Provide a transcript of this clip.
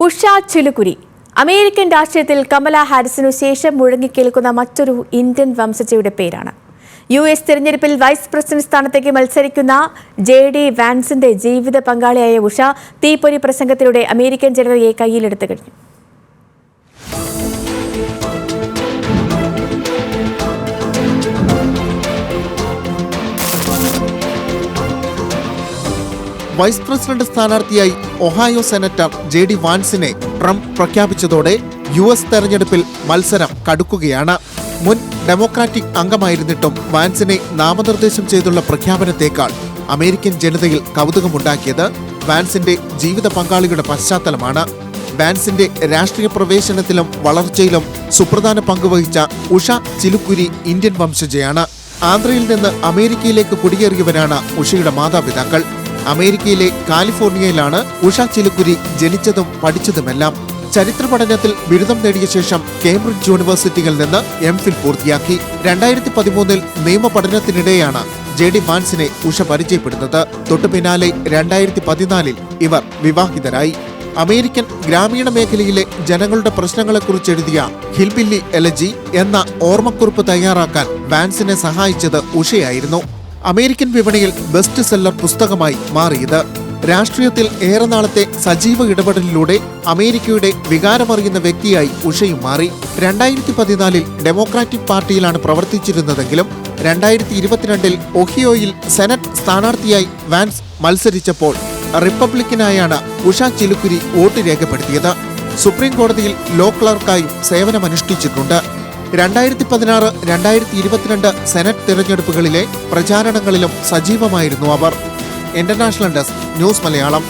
Usha ചിലുകുരി American രാഷ്ട്രീയത്തിൽ കമല ഹാരിസിനു ശേഷം മുഴങ്ങിക്കേൾക്കുന്ന മറ്റൊരു ഇന്ത്യൻ വംശജയുടെ പേരാണ്. US തിരഞ്ഞെടുപ്പിൽ വൈസ് പ്രസിഡന്റ് സ്ഥാനത്തേക്ക് മത്സരിക്കുന്ന JD വാൻസിന്റെ ജീവിത പങ്കാളിയായ ഉഷ തീപ്പൊരി പ്രസംഗത്തിലൂടെ അമേരിക്കൻ ജനതയെ കയ്യിലെടുത്തു കഴിഞ്ഞു. വൈസ് പ്രസിഡന്റ് സ്ഥാനാർത്ഥിയായി ഒഹായോ സെനറ്റർ JD വാൻസിനെ ട്രംപ് പ്രഖ്യാപിച്ചതോടെ US തെരഞ്ഞെടുപ്പിൽ മത്സരം കടുക്കുകയാണ്. മുൻ ഡെമോക്രാറ്റിക് അംഗമായിരുന്നിട്ടും വാൻസിനെ നാമനിർദ്ദേശം ചെയ്തുള്ള പ്രഖ്യാപനത്തേക്കാൾ അമേരിക്കൻ ജനതയിൽ കൗതുകമുണ്ടാക്കിയത് വാൻസിന്റെ ജീവിത പങ്കാളിയുടെ പശ്ചാത്തലമാണ്. വാൻസിന്റെ രാഷ്ട്രീയ പ്രവേശനത്തിലും വളർച്ചയിലും സുപ്രധാന പങ്കുവഹിച്ച ഉഷ ചിലുകുരി ഇന്ത്യൻ വംശജയാണ്. ആന്ധ്രയിൽ നിന്ന് അമേരിക്കയിലേക്ക് കുടിയേറിയവരാണ് ഉഷയുടെ മാതാപിതാക്കൾ. അമേരിക്കയിലെ കാലിഫോർണിയയിലാണ് ഉഷ ചിലുകുരി ജനിച്ചതും പഠിച്ചതുമെല്ലാം. ചരിത്ര പഠനത്തിൽ ബിരുദം നേടിയ ശേഷം കേംബ്രിഡ്ജ് യൂണിവേഴ്സിറ്റിയിൽ നിന്ന് MPhil പൂർത്തിയാക്കി. 2013 നിയമ പഠനത്തിനിടെയാണ് JD വാൻസിനെ ഉഷ പരിചയപ്പെടുന്നത്. തൊട്ടു പിന്നാലെ 2014 ഇവർ വിവാഹിതരായി. അമേരിക്കൻ ഗ്രാമീണ മേഖലയിലെ ജനങ്ങളുടെ പ്രശ്നങ്ങളെക്കുറിച്ച് എഴുതിയ ഹിൽബില്ലി എലജി എന്ന ഓർമ്മക്കുറിപ്പ് തയ്യാറാക്കാൻ വാൻസിനെ സഹായിച്ചത് ഉഷയായിരുന്നു. അമേരിക്കൻ വിപണിയിൽ ബെസ്റ്റ് സെല്ലർ പുസ്തകമായി മാറിയത്. രാഷ്ട്രീയത്തിൽ ഏറെ നാളത്തെ സജീവ ഇടപെടലിലൂടെ അമേരിക്കയുടെ വികാരമറിയുന്ന വ്യക്തിയായി ഉഷയും മാറി. 2014 ഡെമോക്രാറ്റിക് പാർട്ടിയിലാണ് പ്രവർത്തിച്ചിരുന്നതെങ്കിലും 2022 ഒഹിയോയിൽ സെനറ്റ് സ്ഥാനാർത്ഥിയായി വാൻസ് മത്സരിച്ചപ്പോൾ റിപ്പബ്ലിക്കനായാണ് ഉഷ ചിലുകുരി വോട്ട് രേഖപ്പെടുത്തിയത്. സുപ്രീം കോടതിയിൽ ലോ ക്ലർക്കായും സേവനമനുഷ്ഠിച്ചിട്ടുണ്ട്. 2016, 2022 സെനറ്റ് തിരഞ്ഞെടുപ്പുകളിലെ പ്രചാരണങ്ങളിലും സജീവമായിരുന്നു അവർ. International desk, news Malayalam.